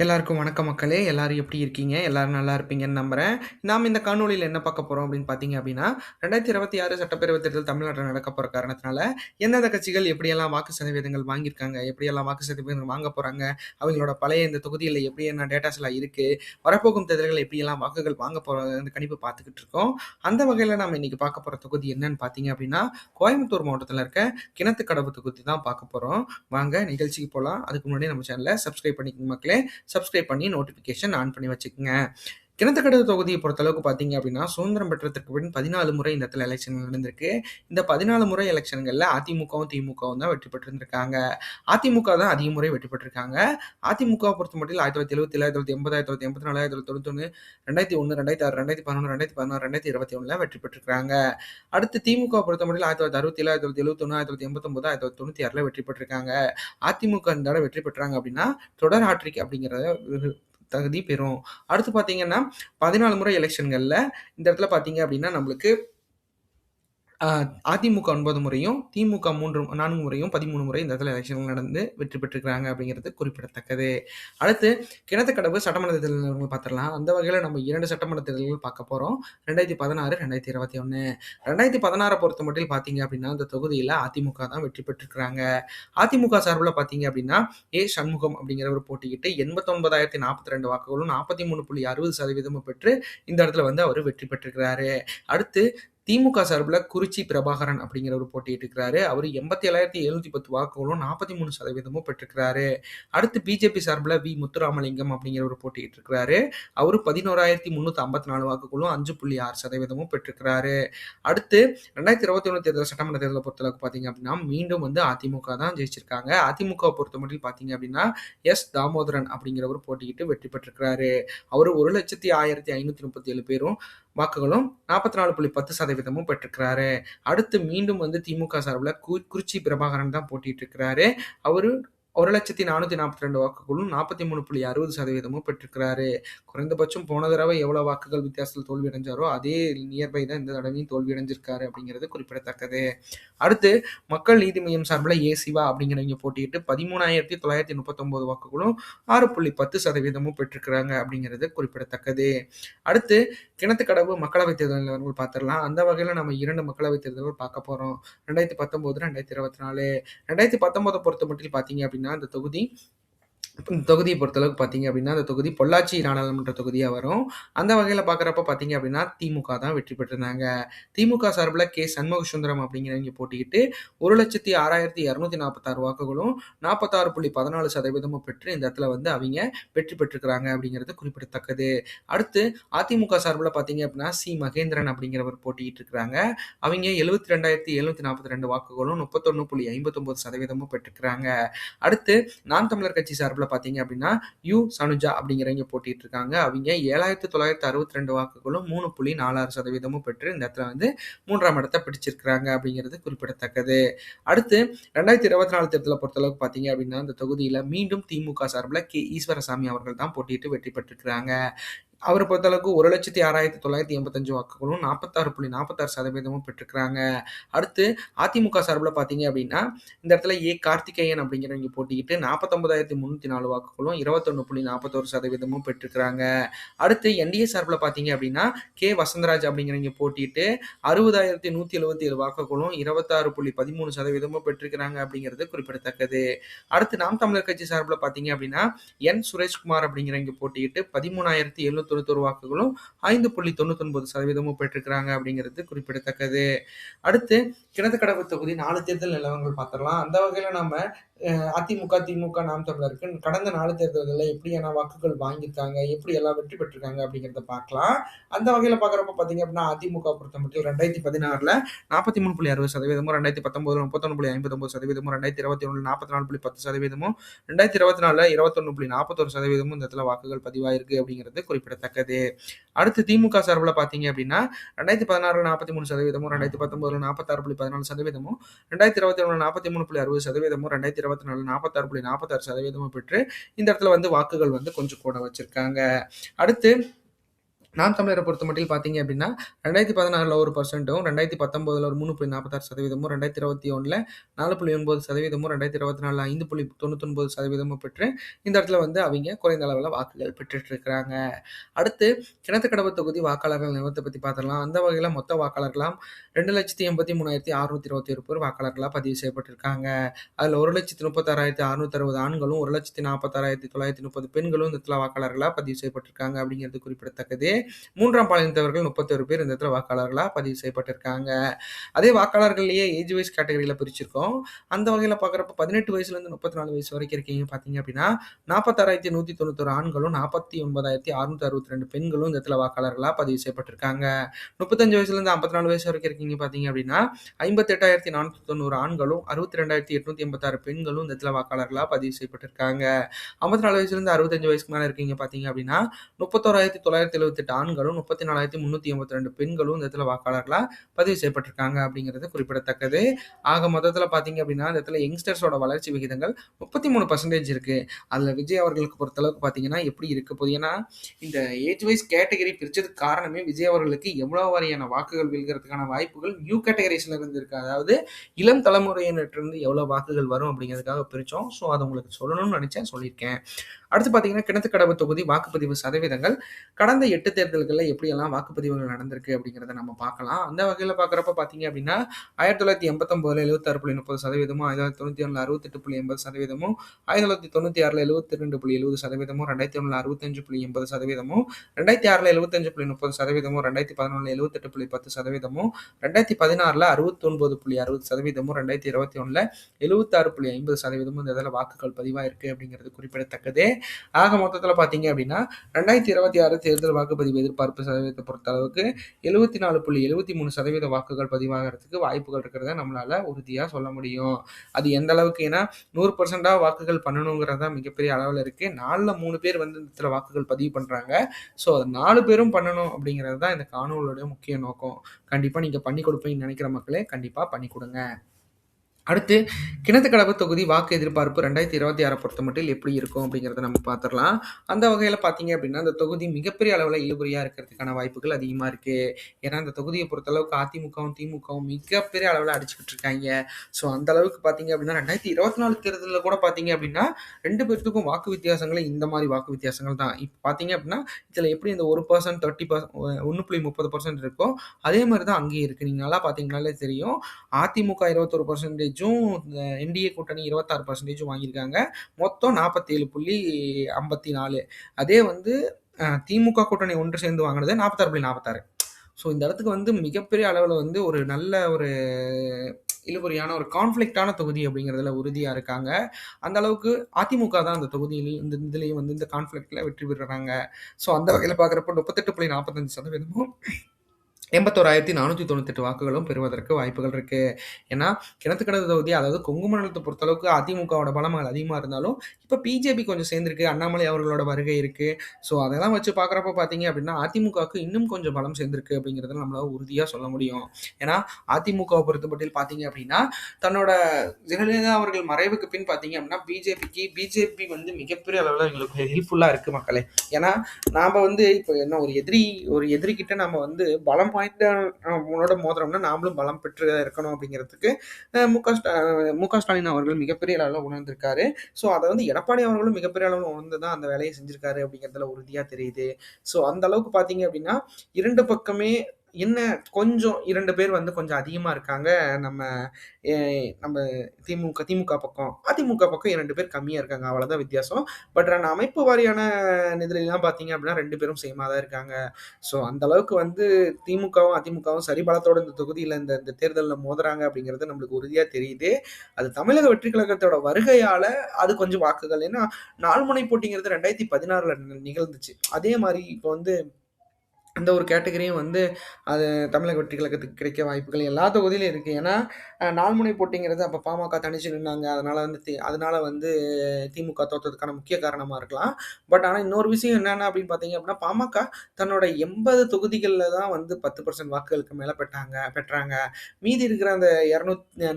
எல்லாருக்கும் வணக்கம் மக்களே! எல்லாரும் எப்படி இருக்கீங்க? எல்லாரும் நல்லா இருப்பீங்கன்னு நம்புறேன். நாம இந்த காணொளியில என்ன பார்க்க போறோம் அப்படின்னு பார்த்தீங்க அப்படின்னா, 2026 சட்டப்பேரவைத் தேர்தல் தமிழ்நாட்டில நடக்கப் போற காரணத்தினால, எந்தெந்த கட்சிகள் எப்படியெல்லாம் வாக்கு சதவீதங்கள் வாங்கியிருக்காங்க, எப்படியெல்லாம் வாக்கு சதவீதங்கள் வாங்கப் போறாங்க, அவங்களோட பழைய இந்த தொகுதியில எப்படி என்ன டேட்டாஸ்லாம் இருக்கு, வரப்போகும் தேர்தல்கள் எப்படியெல்லாம் வாக்குகள் வாங்கப் போறாங்க இந்த கணிப்பு பார்த்துக்கிட்டு இருக்கோம். அந்த வகையில நாம இன்னைக்கு பார்க்க போற தொகுதி என்னன்னு பார்த்தீங்க அப்படின்னா, கோயம்புத்தூர் மாவட்டத்தில இருக்க கிணத்துக்கடவு தொகுதி தான் பார்க்க போறோம். வாங்க நிகழ்ச்சிக்கு போலாம். அதுக்கு முன்னாடி நம்ம சேனல சப்ஸ்கிரைப் பண்ணிக்கங்க மக்களே! சப்ஸ்கிரைப் பண்ணி நோட்டிஃபிகேஷன் ஆன் பண்ணி வச்சுக்கங்க. கிணத்துக்கடவு தொகுதியை பொறுத்தளவுக்கு பார்த்தீங்க அப்படின்னா, சுதந்திரம் பெற்றதற்கு பின் 14 முறை இந்த இடத்துல எலெக்ஷன் நடந்திருக்கு. இந்த 14 முறை எலெக்ஷன்கள்ல அதிமுகவும், திமுகவும் தான் வெற்றி பெற்றிருந்திருக்காங்க. அதிமுக தான் அதிக முறை வெற்றி பெற்றிருக்காங்க. அதிமுகவை பொறுத்தமட்டில் 1977, 1987, 1984, 2001, 2006, 2011, 2016, 2016, 2021ல வெற்றி பெற்றிருக்காங்க. அடுத்து திமுகவை பொறுத்தமட்டில் 1967, 1971, 1971, 1996ல வெற்றி பெற்றிருக்காங்க. அதிமுக இந்த தடவ வெற்றி பெற்றாங்க அப்படின்னா, தொடர் ஹாட்ரிக் அப்படிங்கிறத தகுதி பெறும். அடுத்து பார்த்தீங்கன்னா, 14 முறை எலெக்ஷன்கள்ல இந்த இடத்துல பார்த்தீங்க அப்படின்னா, நம்மளுக்கு அ அதிமுக 9 முறையும், திமுக 4 முறையும் 13 முறை இந்த இடத்துல எலெக்ஷன் நடந்து வெற்றி பெற்றிருக்கிறாங்க அப்படிங்கிறது குறிப்பிடத்தக்கது. அடுத்து கிணத்துக்கடவு சட்டமன்ற தேர்தல் பார்த்துடலாம். அந்த வகையில நம்ம 2 சட்டமன்ற தேர்தல்கள் பார்க்க போறோம். 2016, 2021. 2016 பொறுத்தமட்டில் பார்த்தீங்க அப்படின்னா, இந்த தொகுதியில அதிமுக தான் வெற்றி பெற்றிருக்கிறாங்க. அதிமுக சார்புல பார்த்தீங்க அப்படின்னா, சண்முகம் அப்படிங்கிறவர் போட்டியிட்டு 89,042 வாக்குகளும் 43.60% பெற்று இந்த இடத்துல வந்து அவரு வெற்றி பெற்றிருக்கிறாரு. அடுத்து திமுக சார்புல குறிச்சி பிரபாகரன் அப்படிங்கிறவர் போட்டியிட்டு இருக்கிறாரு. அவரு 87,710 வாக்குகளும் 43% பெற்றிருக்கிறாரு. அடுத்து பிஜேபி சார்புல முத்துராமலிங்கம் அப்படிங்கிறவர் போட்டியிட்டு இருக்கிறாரு. அவரு 11,354 வாக்குகளும் 5.6% பெற்றிருக்கிறாரு. அடுத்து 2021 தேர்தல் சட்டமன்ற தேர்தலை பொறுத்தளவுக்கு பார்த்தீங்க அப்படின்னா, மீண்டும் வந்து அதிமுக தான் ஜெயிச்சிருக்காங்க. அதிமுகவை பொறுத்தமட்டில் பார்த்தீங்க அப்படின்னா, தாமோதரன் அப்படிங்கிறவர் போட்டியிட்டு வெற்றி பெற்றிருக்கிறாரு. அவரு 1,01,537 பேரும் வாக்குகளும் 44.10% பெற்றிருக்கிறாரு. அடுத்து மீண்டும் வந்து திமுக சார்புல குறிச்சி பிரபாகரன் தான் போட்டியிட்டு இருக்கிறாரு. அவரு 1,442 வாக்குகளும் 43.60% பெற்றிருக்கிறாரு. குறைந்தபட்சம் போன தடவை எவ்வளவு வாக்குகள் வித்தியாசத்தில் தோல்வி அடைஞ்சாரோ, அதே நியர்பை தான் இந்த தடவையும் தோல்வி அடைஞ்சிருக்காரு அப்படிங்கிறது குறிப்பிடத்தக்கது. அடுத்து மக்கள் நீதி மய்யம் சார்புல சிவா அப்படிங்கிறவங்க போட்டியிட்டு 13,939 வாக்குகளும் 6.10% பெற்றிருக்கிறாங்க அப்படிங்கிறது குறிப்பிடத்தக்கது. அடுத்து கிணத்துக்கடவு மக்களவைத் தேர்தல் நிலவரங்கள் பார்த்துடலாம். அந்த வகையில நம்ம 2 மக்களவைத் தேர்தல்கள் பார்க்க போறோம். 2019, 2024. 2019 பொறுத்தமட்டில் பார்த்தீங்க அப்படின்னா, இந்த தொகுதிய பொறுத்தளவுக்கு பார்த்தீங்க அப்படின்னா, அந்த தொகுதி பொள்ளாச்சி நாடாளுமன்ற தொகுதியா வரும். அந்த வகையில பார்க்குறப்ப பார்த்தீங்க அப்படின்னா, திமுக தான் வெற்றி பெற்றிருந்தாங்க. திமுக சார்புல சண்முக சுந்தரம் அப்படிங்கிறவங்க போட்டியிட்டு 1,06,246 வாக்குகளும் 46.14% பெற்று இந்த இடத்துல வந்து அவிங்க வெற்றி பெற்றிருக்கிறாங்க அப்படிங்கிறது குறிப்பிடத்தக்கது. அடுத்து அதிமுக சார்புல பார்த்தீங்க அப்படின்னா, மகேந்திரன் அப்படிங்கிறவர் போட்டியிட்டு இருக்கிறாங்க. அவிங்க 72,742 வாக்குகளும் 31.59% பெற்றிருக்கிறாங்க. அடுத்து நாம் தமிழர் கட்சி சார்புல பார்த்தீங்க அப்படின்னா, சனுஜா அப்படிங்கிறவங்க போட்டிட்டு இருக்காங்க. அவங்க 7,962 வாக்குகளும் 3.46% பெற்று இந்த இடத்துல வந்து 3ஆம் இடத்தை பிடிச்சிருக்கிறாங்க அப்படிங்கிறது குறிப்பிடத்தக்கது. அடுத்து 2024 தேர்தலை பொறுத்தளவுக்கு பார்த்தீங்க அப்படின்னா, இந்த தொகுதியில மீண்டும் திமுக சார்புல ஈஸ்வரசாமி அவர்கள் தான் போட்டியிட்டு வெற்றி பெற்றிருக்கிறாங்க. அவர பொறுத்தளவுக்கு 1,06,985 வாக்குகளும் 46.46% பெற்றிருக்கிறாங்க. அடுத்து அதிமுக சார்புல பார்த்தீங்க அப்படின்னா, இந்த இடத்துல கார்த்திகேயன் அப்படிங்கிறவங்க போட்டியிட்டு 49,304 வாக்குகளும் 21.41% பெற்றிருக்கிறாங்க. அடுத்து என்டிஏ சார்புல பார்த்தீங்க அப்படின்னா, வசந்தராஜ் அப்படிங்கிறவங்க போட்டியிட்டு 60,177 வாக்குகளும் 26.13% பெற்றிருக்கிறாங்க அப்படிங்கிறது குறிப்பிடத்தக்கது. அடுத்து நாம் தமிழர் கட்சி சார்புல பார்த்தீங்க அப்படின்னா, சுரேஷ்குமார் அப்படிங்கிறவங்க போட்டியிட்டு 13,791 வாக்குகளும் 5.99% பெற்றிருக்கிறாங்க அப்படிங்கிறது குறிப்பிடத்தக்கது. அடுத்து கிணத்துக்கடவு தொகுதி 4 தேர்தல் நிலவரங்கள் பார்த்துடலாம். அந்த வகையில நம்ம அதிமுக, திமுக, நாம் தமிழருக்கு கடந்த 4 தேர்தல்கள்ல எப்படியான வாக்குகள் வாங்கியிருக்காங்க, எப்படி எல்லாம் வெற்றி பெற்றிருக்காங்க அப்படிங்கிறத பார்க்கலாம். அந்த வகையில பார்க்குறப்ப பார்த்தீங்க அப்படின்னா, அதிமுக பொறுத்தமட்டில் 2016ல 43.60%, 2019ல 31.59%, 2021ல 44.10%, 2024ல 21.41% இந்த இடத்துல வாக்குகள் பதிவாயிருக்கு அப்படிங்கிறது குறிப்பிடத்தக்கது. அடுத்து திமுக சார்புல பார்த்தீங்க அப்படின்னா, 2016ல 43%, 2019ல 46.14%, 2021ல 43.60%, 2024ல 46.46% பெற்று இந்த இடத்துல வந்து வாக்குகள் வந்து கொஞ்சம் கூட வச்சிருக்காங்க. அடுத்து நாம் தமிழரை பொறுத்தமட்டில் பார்த்தீங்க அப்படின்னா, 2016ல 1%ம், 2019ல ஒரு 3.46%, 2021ல 4.9%, 2024ல 5.99% பெற்று இந்த இடத்துல வந்து அவைங்க குறைந்த அளவுல வாக்குகள் பெற்றுட்டு இருக்கிறாங்க. அடுத்து கிணத்துக்கடவு தொகுதி வாக்காளர்கள் நிலவரத்த பத்தி பார்த்துடலாம். அந்த வகையில மொத்த வாக்காளர்களாம் 2,83,621 பேர் வாக்காளர்களா பதிவு செய்யப்பட்டிருக்காங்க. அதுல 1,36,660 ஆண்களும், 1,46,930 பெண்களும் இந்த இடத்துல வாக்காளர்களா பதிவு செய்யப்பட்டிருக்காங்க அப்படிங்கிறது குறிப்பிடத்தக்கது. 3ஆம் பாலினத்தவர்கள் 31 பேர் இந்த இடத்துல வாக்காளர்களா பதிவு செய்யப்பட்டிருக்காங்க. அதே வாக்காளர்கள்லயே ஏஜ் வைஸ் கேட்டகரியில பிரிச்சிருக்கோம். அந்த வகையில பார்க்குறப்ப 18 வயசுலேருந்து 34 வயசு வரைக்கும் இருக்கீங்க பார்த்தீங்க அப்படின்னா, 46,191 ஆண்களும், 49,662 பெண்களும் இந்த இடத்துல வாக்காளர்களா பதிவு செய்யப்பட்டிருக்காங்க. 35 வயசுலேருந்து 54 வயசு வரைக்கும் இருக்கீங்க பார்த்தீங்க அப்படின்னா, 58,490 ஆண்களும், 62,886 பெண்களும் இந்த இடத்துல வாக்காளர்களா பதிவு செய்யப்பட்டிருக்காங்க. 54 வயசுலேருந்து 65 வயசுக்கு மேல இருக்கீங்க பார்த்தீங்க அப்படின்னா, 31,978 ஆண்களும், 34,382 பெண்களும் இந்த இடத்துல வாக்காளர்களா பதிவு செய்யப்பட்டிருக்காங்க அப்படிங்கிறது குறிப்பிடத்தக்கது. ஆக மொத்தத்துல பார்த்தீங்க அப்படின்னா, இந்த இடத்துல யங்ஸ்டர்ஸோட வளர்ச்சி விகிதங்கள் 33% இருக்கு. அதுல விஜய் அவர்களுக்கு பொறுத்தளவுக்கு பார்த்தீங்கன்னா, எப்படி இருக்க போகுது? ஏன்னா, இந்த ஏஜ் வைஸ் கேட்டகரி பிரிச்சதுக்கு காரணமே விஜய் அவர்களுக்கு எவ்வளவு வாரியான வாக்குகள் விழுகிறதுக்கான வாய்ப்புகள் நியூ கேட்டகரிஸ்ல இருந்து இருக்கு. அதாவது இளம் தலைமுறையினரிருந்து எவ்வளவு வாக்குகள் வரும் அப்படிங்கிறதுக்காக பிரிச்சோம். ஸோ அதை உங்களுக்கு சொல்லணும்னு நினைச்சேன், சொல்லியிருக்கேன். அடுத்து பார்த்தீங்கன்னா, கிணத்துக்கடவு தொகுதி வாக்குப்பதிவு சதவீதங்கள் கடந்த 8 தேர்தல்களில் எப்படியெல்லாம் வாக்குப்பதிவுகள் நடந்திருக்கு அப்படிங்கிறத நம்ம பார்க்கலாம். அந்த வகையில் பார்க்குறப்ப பார்த்தீங்க அப்படின்னா, 1989ல் 76.30%, 1997ல் 68.80%, 1996ல் 72.70%, 2001ல் 65.80%, 2006ல் 75.30%, 2011ல் 78.10%, 2016ல் 69.60%, 2021ல் 76.50% இந்த இதில் வாக்குகள் பதிவாயிருக்கு அப்படிங்கிறது குறிப்பிடத்தக்கது. ஆக மொத்தத்தில் பார்த்தீங்க அப்படின்னா, 2026 தேர்தல் வாக்குப்பதிவு எதிர்பார்ப்பு சதவீதத்தை பொறுத்த அளவுக்கு 74.73% வாக்குகள் பதிவாகிறதுக்கு வாய்ப்புகள் இருக்கிறத நம்மளால உறுதியாக சொல்ல முடியும். அது எந்த அளவுக்கு, ஏன்னா 100% வாக்குகள் பண்ணணுங்கிறதா மிகப்பெரிய அளவில் இருக்கு. 4ல் 3 பேர் வந்து இந்த இடத்துல வாக்குகள் பதிவு பண்றாங்க. ஸோ அது 4 பேரும் பண்ணணும் அப்படிங்கிறது தான் இந்த காணொலியோட முக்கிய நோக்கம். கண்டிப்பாக நீங்கள் பண்ணி கொடுப்பீங்கன்னு நினைக்கிற மக்களே கண்டிப்பாக பண்ணி கொடுங்க. அடுத்து கிணத்துக்கடவு தொகுதி வாக்கு எதிர்பார்ப்பு 2026 பொறுத்தமட்டில் எப்படி இருக்கும் அப்படிங்கிறத நம்ம பார்த்துடலாம். அந்த வகையில் பார்த்தீங்க அப்படின்னா, இந்த தொகுதி மிகப்பெரிய அளவில் இழுபறியாக இருக்கிறதுக்கான வாய்ப்புகள் அதிகமாக இருக்கு. ஏன்னா இந்த தொகுதியை பொறுத்தளவுக்கு அதிமுகவும் திமுகவும் மிகப்பெரிய அளவில் அடிச்சுக்கிட்டு இருக்காங்க. ஸோ அந்த அளவுக்கு பார்த்தீங்க அப்படின்னா 2024 தேர்தலில் கூட பார்த்தீங்க அப்படின்னா 2 பேர்த்துக்கும் வாக்கு வித்தியாசங்களே இந்த மாதிரி வாக்கு வித்தியாசங்கள் தான். இப்போ பார்த்தீங்க அப்படின்னா இதில் எப்படி இந்த 1% 30% 1.30% இருக்கோ அதே மாதிரி தான் அங்கேயும் இருக்குது. நீங்கள் நல்லா பார்த்தீங்கன்னாலே தெரியும். அதிமுக 21%, என்டிஏ கூட்டணி 26% வாங்கியிருக்காங்க. மொத்தம் 47.54. அதே வந்து திமுக கூட்டணி ஒன்று சேர்ந்து வாங்கினது 46.46. ஸோ இந்த இடத்துக்கு வந்து மிகப்பெரிய அளவில் வந்து ஒரு நல்ல ஒரு இழுபறியான ஒரு கான்ஃப்ளிக்டான தொகுதி அப்படிங்கிறதுல உறுதியாக இருக்காங்க. அந்த அளவுக்கு அதிமுக தான் அந்த தொகுதியிலையும் இதுலேயும் வந்து இந்த கான்ஃப்ளிக்டில் வெற்றி பெறுறாங்க. ஸோ அந்த வகையில் பார்க்குறப்ப 38.45%, 81,498 வாக்குகளும் பெறுவதற்கு வாய்ப்புகள் இருக்கு. ஏன்னா கிணத்துக்கடவு தொகுதி, அதாவது கொங்கு மண்டலத்தை பொறுத்தளவுக்கு அதிமுகவோட பலங்கள் அதிகமாக இருந்தாலும் இப்போ பிஜேபி கொஞ்சம் சேர்ந்திருக்கு, அண்ணாமலை அவர்களோட வருகை இருக்கு. ஸோ அதெல்லாம் வச்சு பார்க்குறப்ப பார்த்தீங்க அப்படின்னா அதிமுகவுக்கு இன்னும் கொஞ்சம் பலம் சேர்ந்திருக்கு அப்படிங்கிறத நம்மளால உறுதியாக சொல்ல முடியும். ஏன்னா அதிமுகவை பொறுத்தமட்டில் பார்த்தீங்க அப்படின்னா தன்னோட ஜெயலலிதா அவர்கள் மறைவுக்கு பின் பார்த்தீங்க அப்படின்னா பிஜேபி வந்து மிகப்பெரிய அளவில் எங்களுக்கு ஹெல்ப்ஃபுல்லாக இருக்குது மக்களே. ஏன்னா நாம் வந்து இப்போ என்ன ஒரு எதிரிக்கிட்ட நம்ம வந்து பலம் வாய்ந்த உன்னோட மோதிரம்னா நாமளும் பலம் பெற்று இருக்கணும் அப்படிங்கிறதுக்கு மு க ஸ்டாலின் அவர்கள் மிகப்பெரிய அளவில் உணர்ந்திருக்காரு. ஸோ அதை வந்து எடப்பாடி அவர்களும் மிகப்பெரிய அளவில் உணர்ந்து தான் அந்த வேலையை செஞ்சிருக்காரு அப்படிங்கிறதுல உறுதியாக தெரியுது. ஸோ அந்த அளவுக்கு பார்த்தீங்க அப்படின்னா 2 பக்கமே என்ன கொஞ்சம் 2 பேர் வந்து கொஞ்சம் அதிகமாக இருக்காங்க. நம்ம நம்ம திமுக பக்கம், அதிமுக பக்கம் 2 பேர் கம்மியாக இருக்காங்க. அவ்வளோதான் வித்தியாசம். பட் ஆனால் அமைப்பு வாரியான நிதிலாம் பார்த்தீங்க அப்படின்னா 2 பேரும் சேமாக தான் இருக்காங்க. ஸோ அந்த அளவுக்கு வந்து திமுகவும் அதிமுகவும் சரிபலத்தோட இந்த தொகுதியில் இந்த தேர்தலில் மோதுறாங்க அப்படிங்கிறது நம்மளுக்கு உறுதியாக தெரியுது. அது தமிழக வெற்றி கழகத்தோட வருகையால் அது கொஞ்சம் வாக்குகள், ஏன்னா 4 முனை போட்டிங்கிறது 2016ல் நிகழ்ந்துச்சு. அதே மாதிரி இப்போ வந்து அந்த ஒரு கேட்டகரியும் வந்து அது தமிழக வெற்றி கழகத்துக்கு கிடைக்க வாய்ப்புகள் எல்லா தொகுதியிலும் இருக்குது. ஏன்னா 4 முனை போட்டிங்கிறது அப்போ பாமக தனிச்சு நின்னாங்க. அதனால வந்து திமுக தோற்றதுக்கான முக்கிய காரணமாக இருக்கலாம். பட் ஆனால் இன்னொரு விஷயம் என்னென்ன அப்படின்னு பார்த்தீங்க அப்படின்னா பாமக தன்னோட 80 தொகுதிகளில் தான் வந்து 10% வாக்குகளுக்கு மேலே பெற்றாங்க. மீதி இருக்கிற அந்த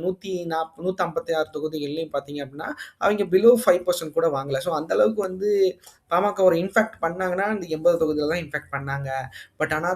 156 தொகுதிகள்லையும் பார்த்தீங்க அப்படின்னா அவங்க பிலோ 5% கூட வாங்கலை. ஸோ அந்தளவுக்கு வந்து பாமக ஒரு இன்ஃபேக்ட் பண்ணாங்கன்னா இந்த 80 தொகுதியில தான் இன்ஃபேக்ட் பண்ணாங்க. பட் ஆனா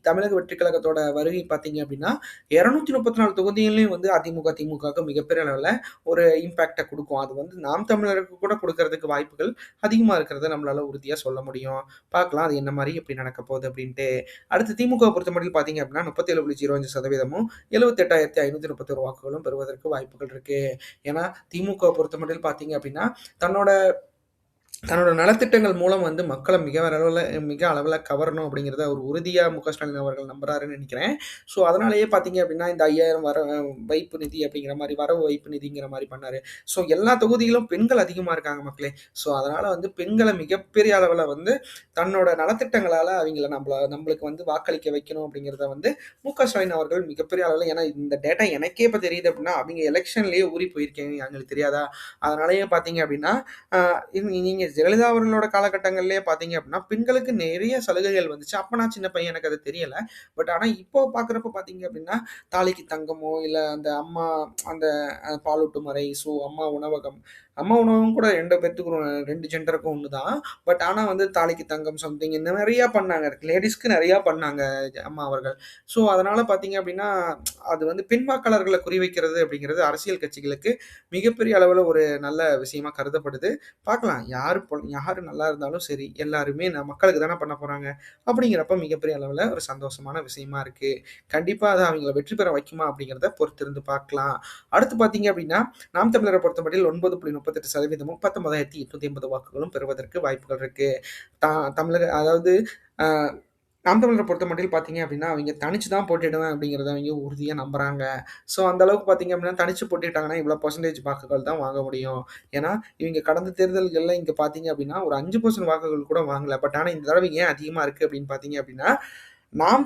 தமிழக வெற்றி கழகத்தோட வருகை பார்த்தீங்க அப்படின்னா 234 தொகுதிகளையும் வந்து அதிமுக, திமுகவுக்கு மிகப்பெரிய அளவுல ஒரு இம்பாக்ட்ட குடுக்கும். அது வந்து நாம் தமிழருக்கு கூட குடுக்கறதுக்கு வாய்ப்புகள் அதிகமா இருக்கிறத நம்மளால உறுதியா சொல்ல முடியும். பார்க்கலாம் அது என்ன மாரி எப்படி நடக்க போகுது அப்படின்ட்டு. அடுத்து திமுகவ பொறுத்தமட்டில் பார்த்தீங்க அப்படின்னா 37.05% 78,531 வாக்குகளும் பெறுவதற்கு வாய்ப்புகள் இருக்கு. ஏன்னா திமுகவ பொறுத்தமட்டில் பார்த்தீங்க அப்படின்னா, தன்னோட தன்னோட நலத்திட்டங்கள் மூலம் வந்து மக்கள மிக அளவுல கவரணும் அப்படிங்கிறத ஒரு உறுதியா ஸ்டாலின் அவர்கள் நம்புறாருன்னு நினைக்கிறேன். ஸோ, அதனாலேயே பார்த்தீங்க அப்படின்னா, இந்த 5000 வைப்பு நிதி அப்படிங்கிற மாரி, வரவு வைப்பு நிதிங்கிற மாரி பண்ணாரு. ஸோ, எல்லா தொகுதியிலும் பெண்கள் அதிகமா இருக்காங்க மக்களே. ஸோ, அதனால வந்து பெண்கள மிகப்பெரிய அளவுல வந்து தன்னோட நலத்திட்டங்களால அவைங்கள நம்பளுக்கு வந்து வாக்களிக்க வைக்கணும் அப்படிங்கிறத வந்து ஸ்டாலின் அவர்கள் மிகப்பெரிய அளவுல ஏன்னா இந்த டேட்டா எனக்கே இப்ப தெரியுது அப்படின்னா, அவைங்க எலக்ஷன்லயே ஊறி போயிருக்கேங்க. எங்களுக்கு தெரியாதா? அதனாலேயே பார்த்தீங்க அப்படின்னா, ஆ நீங்க ஜெயலலிதா அவர்களோட காலகட்டங்கள்லயே பார்த்தீங்க அப்படின்னா, பெண்களுக்கு நிறைய சலுகைகள் வந்துச்சு. அப்ப நான் சின்ன பையன் எனக்கு அது தெரியல. பட் ஆனா இப்போ பார்க்குறப்ப பார்த்தீங்க அப்படின்னா, தாலிக்கு தங்கமோ, இல்ல அந்த அம்மா அந்த பாலூட்டும் அறை, ஸோ அம்மா உணவகம். அம்மா உணவகம் கூட 2 பேத்துக்கும் 2 ஜெண்டருக்கும் ஒண்ணு தான். பட் ஆனா வந்து தாலிக்கு தங்கம் சம்திங் இந்த நெறையா பண்ணாங்க. லேடீஸ்க்கு நெறையா பண்ணாங்க அம்மா அவர்கள். ஸோ அதனால பார்த்தீங்க அப்படின்னா, அது வந்து பெண் வாக்காளர்கள குறிவைக்கிறது அப்படிங்கிறது அரசியல் கட்சிகளுக்கு மிகப்பெரிய அளவுல ஒரு நல்ல விஷயமா கருதப்படுது. பார்க்கலாம். யாரு நல்லா இருந்தாலும் சரி, எல்லாருமே மக்களுக்கு தானே பண்ண போறாங்க. அப்படிங்கிறப்ப மிகப்பெரிய அளவுல ஒரு சந்தோஷமான விஷயமா இருக்கு. கண்டிப்பா அது அவங்கள வெற்றி பெற வைக்குமா அப்படிங்கிறத பொறுத்திருந்து பார்க்கலாம். அடுத்து பார்த்தீங்க அப்படின்னா, நாம் தமிழர பொறுத்தமட்டில் 9.38% 19,880 வாக்குகளும் பெறுவதற்கு வாய்ப்புகள் இருக்கு. தா தமிழக அதாவது அ நாம் தமிழர பொறுத்தமட்டில் பார்த்தீங்க அப்படின்னா, அவைங்க தனிச்சு தான் போட்டியிடுவேன் அப்படிங்கிறத அவைங்க உறுதியா நம்புறாங்க. ஸோ, அந்த அளவுக்கு பார்த்தீங்க அப்படின்னா, தனிச்சு போட்டியிட்டாங்கன்னா, இவ்வளோ பெர்சன்டேஜ் வாக்குகள் தான் வாங்க முடியும். ஏன்னா, இவைங்க கடந்த தேர்தல்கள்ல இங்க பார்த்தீங்க அப்படின்னா, ஒரு 5% வாக்குகள் கூட வாங்கல. பட் ஆனா, இந்த தடவை ஏன் அதிகமா இருக்கு அப்படின்னு பார்த்தீங்க அப்படின்னா, நாம்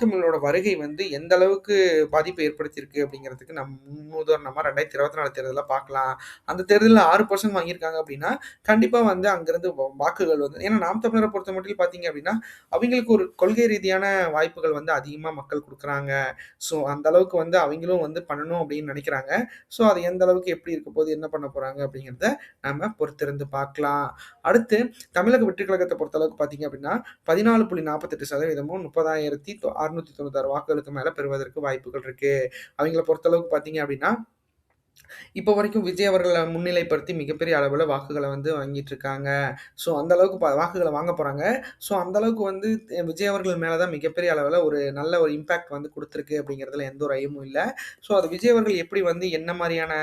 தமிழரோட வருகை வந்து எந்த அளவுக்கு பாதிப்பை ஏற்படுத்தியிருக்கு அப்படிங்கிறதுக்கு முன்னுதாரணமா 2024 தேர்தல பார்க்கலாம். அந்த தேர்தல்ல 6% வாங்கியிருக்காங்க அப்படின்னா, கண்டிப்பா வந்து அங்கிருந்து வாக்குகள் வந்து ஏன்னா நாம் தமிழர பொறுத்தமட்டில் பார்த்தீங்க அப்படின்னா, அவைங்களுக்கு ஒரு கொள்கை ரீதியான வாய்ப்புகள் வந்து அதிகமா மக்கள் குடுக்குறாங்க. ஸோ, அந்த அளவுக்கு வந்து அவைங்களும் வந்து பண்ணணும் அப்படின்னு நினைக்கிறாங்க. ஸோ, அது எந்த அளவுக்கு எப்படி இருக்க போது, என்ன பண்ண போறாங்க அப்படிங்கிறத நம்ம பொறுத்திருந்து பார்க்கலாம். அடுத்து தமிழக வெற்றி கழகத்த பொறுத்த அளவுக்கு பார்த்தீங்க அப்படின்னா, 14.48% 30,696 வாக்குகளுக்கு மேல பெறுவதற்கு வாய்ப்புகள் இருக்கு. அவைங்கள பொறுத்தளவுக்கு பார்த்தீங்க அப்படின்னா, இப்போ வரைக்கும் விஜய் அவர்கள முன்னிலைப்படுத்தி மிகப்பெரிய அளவுல வாக்குகள வந்து வாங்கிட்டு இருக்காங்க. ஸோ அந்த அளவுக்கு வாக்குகள வாங்க போறாங்க. ஸோ அந்த அளவுக்கு வந்து விஜய் அவர்கள் மேல தான் மிகப்பெரிய அளவுல ஒரு நல்ல ஒரு இம்பாக்ட் வந்து குடுத்திருக்கு அப்படிங்கிறதுல எந்த ஒரு ஐயமும் இல்ல. ஸோ அது விஜய் அவர்கள் எப்படி வந்து என்ன மாரியான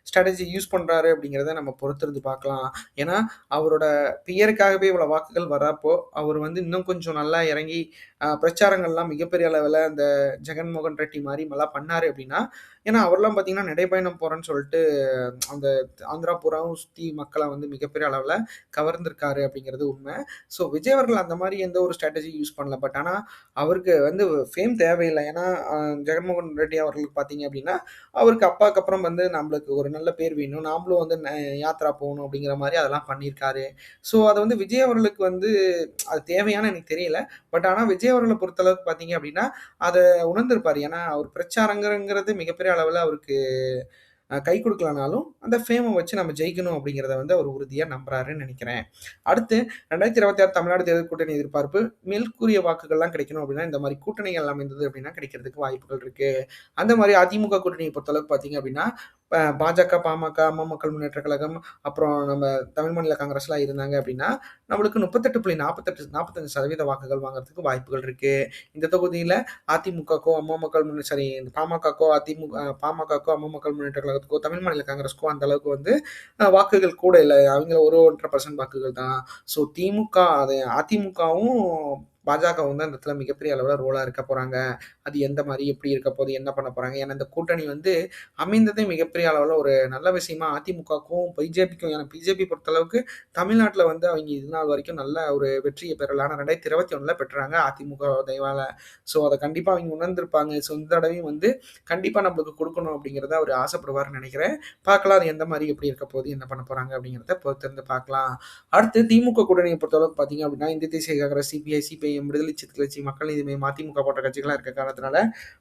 ஸ்ட்ராட்டஜி யூஸ் பண்றாரு அப்படிங்கிறத நம்ம பொறுத்திருந்து பார்க்கலாம். ஏன்னா, அவரோட பியருக்காகவே இவ்வளோ வாக்குகள் வர்றப்போ, அவர் வந்து இன்னும் கொஞ்சம் நல்லா இறங்கி பிரச்சாரங்கள்லாம் மிகப்பெரிய அளவுல அந்த ஜெகன்மோகன் ரெட்டி மாரி எல்லாம் பண்ணாரு அப்படின்னா, ஏன்னா அவர்லாம் பார்த்தீங்கன்னா நடைப்பயணம் போறேன்னு சொல்லிட்டு அந்த ஆந்திரா பூராவும் சுத்தி மக்கள வந்து மிகப்பெரிய அளவுல கவர்ந்திருக்காரு அப்படிங்கிறது உண்மை. ஸோ விஜய் அவர்கள் அந்த மாரி எந்த ஒரு ஸ்ட்ராட்டஜி யூஸ் பண்ணல. பட் ஆனா அவருக்கு வந்து ஃபேம் தேவையில்ல. ஏன்னா ஜெகன்மோகன் ரெட்டி அவர்களுக்கு பார்த்தீங்க அப்படின்னா, அவருக்கு அப்பாக்கு அப்புறம் வந்து நம்மளுக்கு ஒரு நல்ல பேர் வேணும். நாமளும் வந்து யாத்ரா போகணும் அப்படிங்கிற மாரி அதெல்லாம் பண்ணியிருக்காரு. ஸோ அது வந்து விஜய் அவர்களுக்கு வந்து அது தேவையான்னு எனக்கு தெரியல. பட் ஆனா விஜய் அவர்கள பொறுத்தளவுக்கு பார்த்தீங்க அப்படின்னா, அத உணர்ந்திருப்பாரு. ஏன்னா அவர் பிரச்சாரங்கிறது மிகப்பெரிய அளவுல அவருக்கு கை குடுக்கலனாலும், அந்த ஃபேம வச்சு நம்ம ஜெயிக்கணும் அப்படிங்கிறத வந்து அவர் உறுதியா நம்புறாருன்னு நெனைக்கிறேன். அடுத்து 2026 தமிழ்நாடு தேர்தல் கூட்டணி எதிர்பார்ப்பு மேற்கூறிய வாக்குகள்லாம் கிடைக்கணும் அப்படின்னா, இந்த மாரி கூட்டணிகள் அமைந்தது அப்படின்னா கிடைக்கிறதுக்கு வாய்ப்புகள் இருக்கு. அந்த மாரி அதிமுக கூட்டணிய பொறுத்தளவுக்கு பார்த்தீங்க அப்படின்னா, பாஜக, பாமக, அம்மா மக்கள் முன்னேற்றக் கழகம், அப்புறம் நம்ம தமிழ் மாநில காங்கிரஸ்லாம் இருந்தாங்க அப்படின்னா, நம்மளுக்கு 45% வாக்குகள் வாங்குறதுக்கு வாய்ப்புகள் இருக்கு. இந்த தொகுதியில அதிமுகக்கோ, அம்மா மக்கள் சாரி இந்த பாமகக்கோ, பாமகக்கோ, அம்மா மக்கள் முன்னேற்றக் கழகத்துக்கோ, தமிழ் மாநில காங்கிரஸ்க்கோ அந்த அளவுக்கு வந்து வாக்குகள் கூட இல்ல. அவைங்கள 1, 1.5% வாக்குகள் தான். ஸோ அது அதிமுகவும், பாஜகவும் தான் இந்த இடத்துல மிகப்பெரிய அளவுல ரோலா இருக்க போறாங்க. அது எந்த மாரி, எப்படி இருக்க போது, என்ன பண்ண போறாங்க? ஏன்னா இந்த கூட்டணி வந்து அமைந்ததே மிகப்பெரிய அளவுல ஒரு நல்ல விஷயமா அதிமுகவுக்கும், பிஜேபிக்கும் ஏன்னா பிஜேபி பொறுத்தளவுக்கு தமிழ்நாட்டுல வந்து அவைங்க இது நாள் வரைக்கும் நல்ல ஒரு வெற்றிய பெறல. ஆனா 2021ல பெற்றாங்க அதிமுக தயவால. ஸோ அத கண்டிப்பா அவைங்க உணர்ந்திருப்பாங்க. ஸோ இந்த தடவையும் வந்து கண்டிப்பா நம்மளுக்கு குடுக்கணும் அப்படிங்கிறத அவரு ஆசைப்படுவாருன்னு நெனைக்கிறேன். பார்க்கலாம் அது எந்த மாரி எப்படி இருக்க போது, என்ன பண்ண போறாங்க அப்படிங்கிறத பொறுத்திருந்து பார்க்கலாம். அடுத்து திமுக கூட்டணிய பொறுத்தளவுக்கு பார்த்தீங்க அப்படின்னா, இந்திய தேசிய காங்கிரஸ், சிபிஐ, சிபிஐஎம், விடுதலை சிறுத்தைகள் கட்சி, மக்கள் நீதி மய்யம், மதிமுக போன்ற கட்சிகள்லாம் இருக்க காரணத்தினால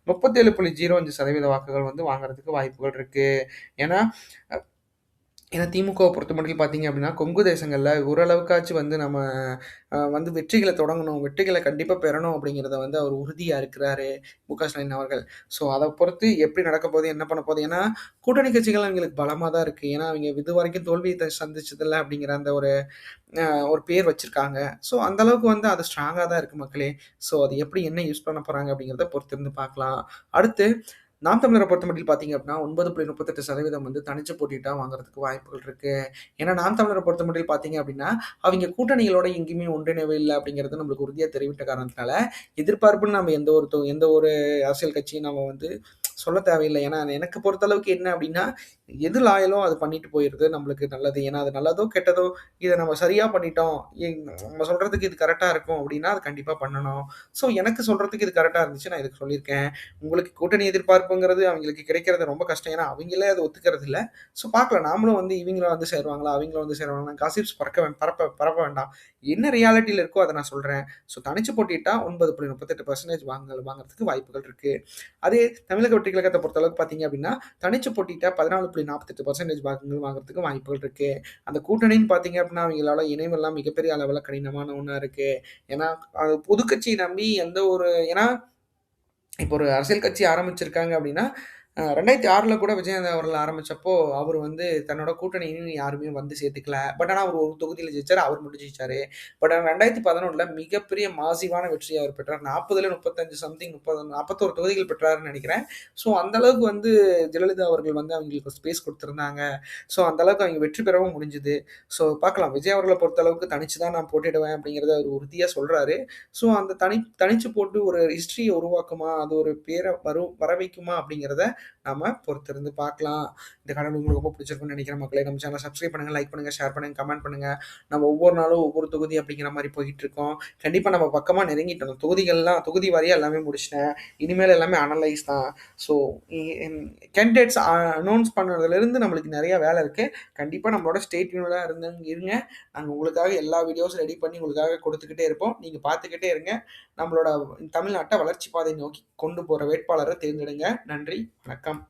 37.05% வாக்குகள் வந்து வாங்குறதுக்கு வாய்ப்புகள் இருக்கு. ஏன்னா ஏன்னா திமுகவை பொறுத்தமட்டில் பார்த்தீங்க அப்படின்னா, கொங்கு தேசங்கள்ல ஓரளவுக்காச்சும் வந்து நம்ம வந்து வெற்றிகள தொடங்கணும், வெற்றிகள கண்டிப்பா பெறணும் அப்படிங்கிறத வந்து அவர் உறுதியா இருக்கிறாரு, மு.க. ஸ்டாலின் அவர்கள். ஸோ அத பொறுத்து எப்படி நடக்க போகுது, என்ன பண்ண போகுது? ஏன்னா கூட்டணி கட்சிகள் அவங்களுக்கு பலமா தான் இருக்கு. ஏன்னா அவைங்க இதுவரைக்கும் தோல்விய சந்திச்சதில்ல அப்படிங்கிற அந்த ஒரு பேர் வச்சிருக்காங்க. ஸோ அந்த அளவுக்கு வந்து அது ஸ்ட்ராங்கா தான் இருக்கு மக்களே. ஸோ அது எப்படி என்ன யூஸ் பண்ண போறாங்க அப்படிங்கிறத பொறுத்திருந்து பார்க்கலாம். அடுத்து நாம் தமிழர பொறுத்தமட்டில் பார்த்தீங்க அப்படின்னா, 9.38% வந்து தனிச்சு போட்டியிட்டா வாங்குறதுக்கு வாய்ப்புகள் இருக்கு. ஏன்னா, நாம் தமிழர பொறுத்தமட்டில் பார்த்தீங்க அப்படின்னா, அவைங்க கூட்டணிகளோட எங்கேயுமே ஒன்றிணைவே இல்ல அப்படிங்கிறது நம்மளுக்கு உறுதியா தெரிவித்த காரணத்தினால, எதிர்பார்ப்புன்னு நம்ம எந்த ஒரு அரசியல் கட்சியும் நம்ம வந்து சொல்ல தேவையில்ல. ஏன்னா, எனக்கு பொறுத்த அளவுக்கு என்ன அப்படின்னா, எது லாயலோ அது பண்ணிட்டு போயிறது நம்மளுக்கு நல்லது. ஏன்னா, அது நல்லதோ, கெட்டதோ இத நம்ம சரியா பண்ணிட்டோம். நம்ம சொல்றதுக்கு இது கரெக்ட்டா இருக்கும் அப்படின்னா, அது கண்டிப்பா பண்ணணும். ஸோ எனக்கு சொல்றதுக்கு இது கரெக்ட்டா இருந்துச்சு. நான் இதுக்கு சொல்லியிருக்கேன். உங்களுக்கு கூட்டணி எதிர்பார்ப்புங்கிறது அவங்களுக்கு கிடைக்கிறது ரொம்ப கஷ்டம். ஏன்னா, அவைங்களே அத ஒத்துக்கிறது இல்ல. ஸோ பார்க்கலாம். நாமளும் வந்து இவைங்கள வந்து சேருவாங்களா? அவைங்கள வந்து சேருவாங்களா? காசிப்ஸ் பரப்ப வேண்டாம். என்ன ரியாலிட்டில இருக்கோ அத நான் சொல்றேன். ஸோ தனிச்சு போட்டியிட்டா 9.38% வாங்குறதுக்கு வாய்ப்புகள் இருக்கு. அதே தமிழக வெற்றி கழகத்த பொறுத்தளவுக்கு பார்த்தீங்க அப்படின்னா, தனிச்சு போட்டியிட்டா 14.48% வாக்குகள் வாங்குறதுக்கு வாய்ப்புகள் இருக்கு. அந்த கூட்டணின்னு பார்த்தீங்க அப்படின்னா, அவங்களால இணைவெல்லாம் மிகப்பெரிய அளவுல கடினமான ஒண்ணா இருக்கு. ஏன்னா, அது பொது கட்சிய நம்பி எந்த ஒரு ஏன்னா இப்போ ஒரு அரசியல் கட்சி ஆரம்பிச்சிருக்காங்க அப்படின்னா, 2006ல கூட விஜயகாந்த் அவர்கள் ஆரம்பிச்சப்போ, அவரு வந்து தன்னோட கூட்டணின்னு யாருமே வந்து சேர்த்துக்கல. பட் ஆனா, அவரு ஒரு தொகுதியில ஜெயிச்சாரு. அவர் மட்டும் ஜெயிச்சாரு. பட் ஆனா 2011ல மிகப்பெரிய மாசிவான வெற்றிய அவர் பெற்றார். 40ல 35 சம்திங் 41 தொகுதிகள் பெற்றாருன்னு நெனைக்கிறேன். ஸோ அந்த அளவுக்கு வந்து ஜெயலலிதா அவர்கள் வந்து அவங்களுக்கு ஸ்பேஸ் குடுத்திருந்தாங்க. ஸோ அந்த அளவுக்கு அவங்க வெற்றி பெறவும் முடிஞ்சது. ஸோ பார்க்கலாம். விஜய் அவர்கள பொறுத்த அளவுக்கு தனிச்சு தான் நான் போட்டியிடுவேன் அப்படிங்கிறத அவரு உறுதியா சொல்றாரு. ஸோ அந்த தனிச்சு போட்டு ஒரு ஹிஸ்டரிய உருவாக்குமா? அது ஒரு பேர வர வைக்குமா? அப்படிங்கிறத நாம பொறுத்திருந்து பார்க்கலாம். இந்த காணொளி உங்களுக்கு ரொம்ப பிடிச்சிருக்கும்னு நினைக்கிறேன் மக்களே. நம்ம சேனல சப்ஸ்கிரைப் பண்ணுங்க, லைக் பண்ணுங்க, ஷேர் பண்ணுங்க, கமெண்ட் பண்ணுங்க. நம்ம ஒவ்வொரு நாளும் ஒவ்வொரு தொகுதி அப்படிங்கிற மாரி போயிட்டுருக்கோம். கண்டிப்பா நம்ம பக்கமா நெருங்கிட்டோம். தொகுதி வாரியா எல்லாமே முடிச்சுட்டேன். இனிமேல் எல்லாமே அனலைஸ் தான். ஸோ இ ம் கேண்டிடேட்ஸ் அனௌன்ஸ் பண்ணதுலேருந்து நம்மளுக்கு நெறைய வேலை இருக்கு. கண்டிப்பா நம்மளோட ஸ்டே டியூன்டா இருங்க. நாங்க உங்களுக்காக எல்லா வீடியோஸும் ரெடி பண்ணி உங்களுக்காக குடுத்துக்கிட்டே இருப்போம். நீங்க பார்த்துக்கிட்டே இருங்க. நம்மளோட தமிழ்நாட்ட வளர்ச்சி பாதை நோக்கி கொண்டு போற வேட்பாளர தேர்ந்தெடுங்க. நன்றி, வணக்கம்.